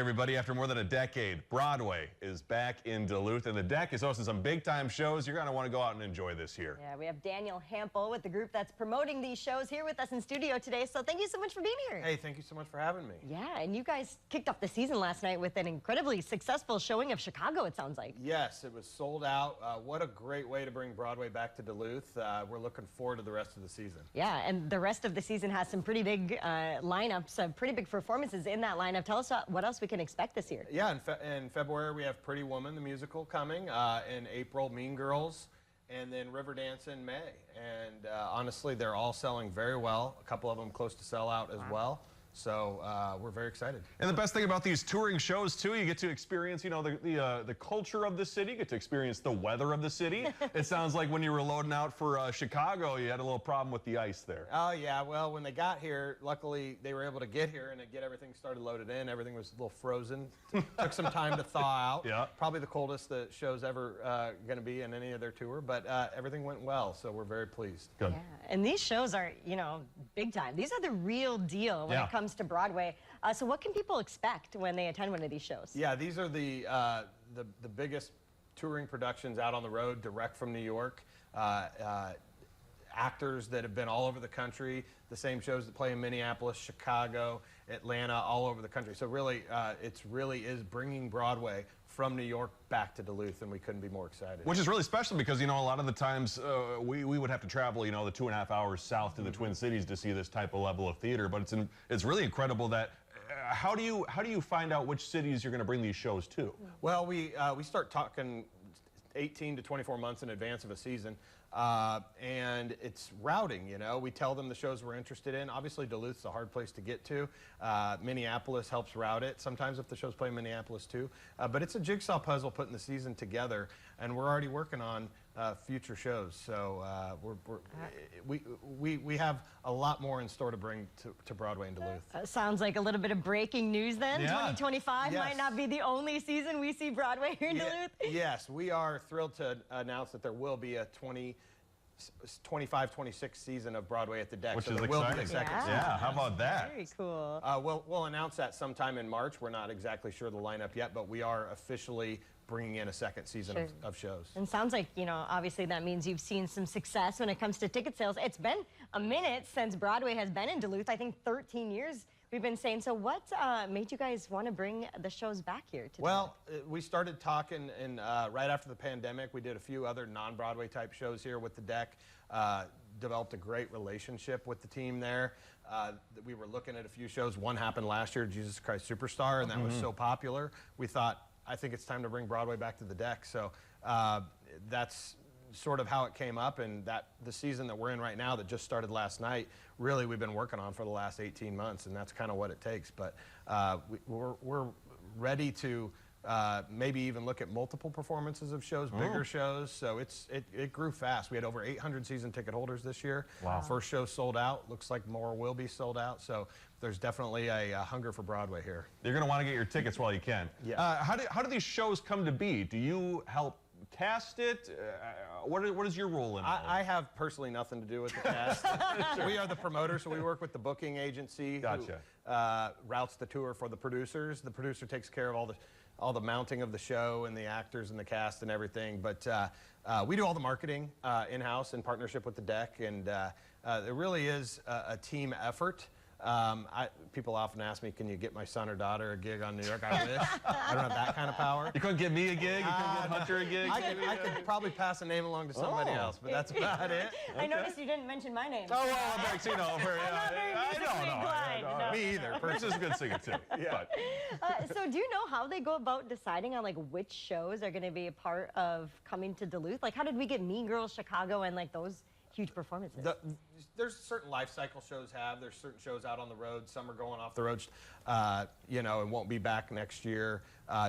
Everybody, after more than a decade, Broadway is back in Duluth, and the DECC is hosting some big-time shows. You're going to want to go out and enjoy this year. Yeah, we have Daniel Hampel with the group that's promoting these shows here with us in studio today. So thank you so much for being here. Hey, thank you so much for having me. Yeah, and you guys kicked off the season last night with an incredibly successful showing of Chicago, it sounds like. Yes, it was sold out. What a great way to bring Broadway back to Duluth. We're looking forward to the rest of the season. Yeah, and the rest of the season has some pretty big lineups, pretty big performances in that lineup. Tell us what else we can expect this year. Yeah, in February we have Pretty Woman, the musical, coming. In April, Mean Girls, and then Riverdance in May. And honestly, they're all selling very well. A couple of them close to sell out as well. So we're very excited. And the best thing about these touring shows, too, you get to experience, you know, the culture of the city, you get to experience the weather of the city. It sounds like when you were loading out for Chicago, you had a little problem with the ice there. Oh, yeah. Well, when they got here, luckily they were able to get here and get everything started loaded in. Everything was a little frozen. Took some time to thaw out. Yeah. Probably the coldest the show's ever going to be in any of their tour, but everything went well, so we're very pleased. Good. Yeah, and these shows are, you know, big time. These are the real deal when it comes to Broadway. So what can people expect when they attend one of these shows? Yeah, these are the biggest touring productions out on the road, direct from New York. Actors that have been all over the country, the same shows that play in Minneapolis, Chicago, Atlanta, all over the country. So really, it really is bringing Broadway from New York back to Duluth, and we couldn't be more excited. Which is really special because, you know, a lot of the times we would have to travel, you know, the 2.5 hours south to the Twin Cities to see this type of level of theater. But it's really incredible that how do you find out which cities you're going to bring these shows to? Well, we start talking 18 to 24 months in advance of a season, and it's routing, you know. We tell them the shows we're interested in. Obviously, Duluth's a hard place to get to. Minneapolis helps route it, sometimes if the shows play in Minneapolis too. But it's a jigsaw puzzle putting the season together, and we're already working on future shows. So we have a lot more in store to bring to Broadway and Duluth. Sounds like a little bit of breaking news then. Yeah. 2025 might not be the only season we see Broadway here in Duluth. Yes, we are thrilled to announce that there will be a 25-26 season of Broadway at the DECC. Which so is there will exciting. be a second season. Yeah, how about that? Very cool. We'll announce that sometime in March. We're not exactly sure the lineup yet, but we are officially bringing in a second season of shows. And sounds like, you know, obviously that means you've seen some success when it comes to ticket sales. It's been a minute since Broadway has been in Duluth. I think 13 years we've been saying. So what made you guys want to bring the shows back here to Well, we started talking right after the pandemic. We did a few other non-Broadway type shows here with the DECC. Developed a great relationship with the team there. We were looking at a few shows. One happened last year, Jesus Christ Superstar, and that was so popular. We thought, I think it's time to bring Broadway back to the DECC. So that's sort of how it came up, and that the season that we're in right now that just started last night, really we've been working on for the last 18 months, and that's kind of what it takes. But we're ready to maybe even look at multiple performances of shows, bigger shows. So it grew fast. We had over 800 season ticket holders this year. Wow. First show sold out. Looks like more will be sold out. So there's definitely a hunger for Broadway here. You're going to want to get your tickets while you can. Yeah. How do these shows come to be? Do you help cast it? What is your role in it? I have personally nothing to do with the cast. We are the promoter, so we work with the booking agency who routes the tour for the producers. The producer takes care of all the mounting of the show and the actors and the cast and everything. But we do all the marketing in-house in partnership with the DECC, and it really is a team effort. People often ask me, can you get my son or daughter a gig on New York? I wish. I don't have that kind of power. You couldn't give me a gig? You couldn't get Hunter a gig? I could probably pass a name along to somebody else, but that's about it. I noticed you didn't mention my name. Oh, well, thanks, you know. I'm not very musically inclined. No. Me either. Bruce is a good singer, too. Yeah. So do you know how they go about deciding on, like, which shows are going to be a part of coming to Duluth? Like, how did we get Mean Girls, Chicago, and, like, those huge performances? There's certain life cycle shows have. There's certain shows out on the road. Some are going off the road, you know, and won't be back next year.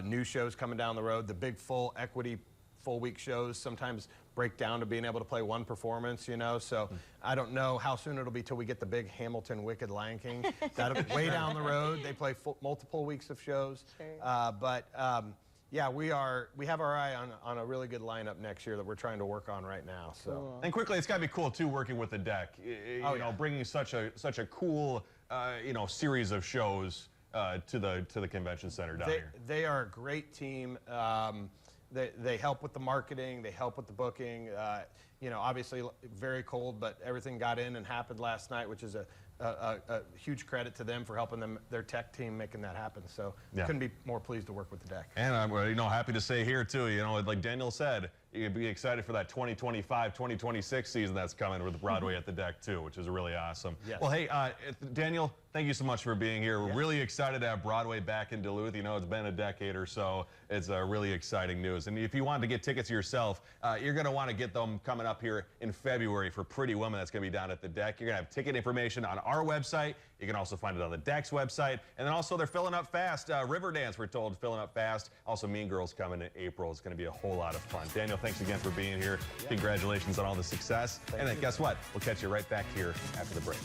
New shows coming down the road. The big full equity full week shows sometimes break down to being able to play one performance, you know. So I don't know how soon it'll be till we get the big Hamilton, Wicked, Lion King. That'll be way down the road. They play multiple weeks of shows. Yeah, we have our eye on a really good lineup next year that we're trying to work on right now. So. Cool. And quickly, it's got to be cool too working with the DECC. You know, bringing such a cool you know, series of shows to the convention center down here. They are a great team. They help with the marketing. They help with the booking. You know, obviously very cold, but everything got in and happened last night, which is a huge credit to them for helping their tech team making that happen. So couldn't be more pleased to work with the DECC. And I'm happy to say here too, like Daniel said, you can be excited for that 2025-2026 season that's coming with Broadway at the DECC too, which is really awesome. Yes. Well, hey, Daniel, thank you so much for being here. We're really excited to have Broadway back in Duluth. It's been a decade or so. It's really exciting news. And if you wanted to get tickets yourself, you're going to want to get them coming up here in February for Pretty Woman. That's going to be down at the DECC. You're going to have ticket information on our website. You can also find it on the DECC's website. And then also they're filling up fast. Riverdance, we're told, filling up fast. Also Mean Girls coming in April. It's going to be a whole lot of fun. Daniel, thanks again for being here. Congratulations on all the success. And then guess what? We'll catch you right back here after the break.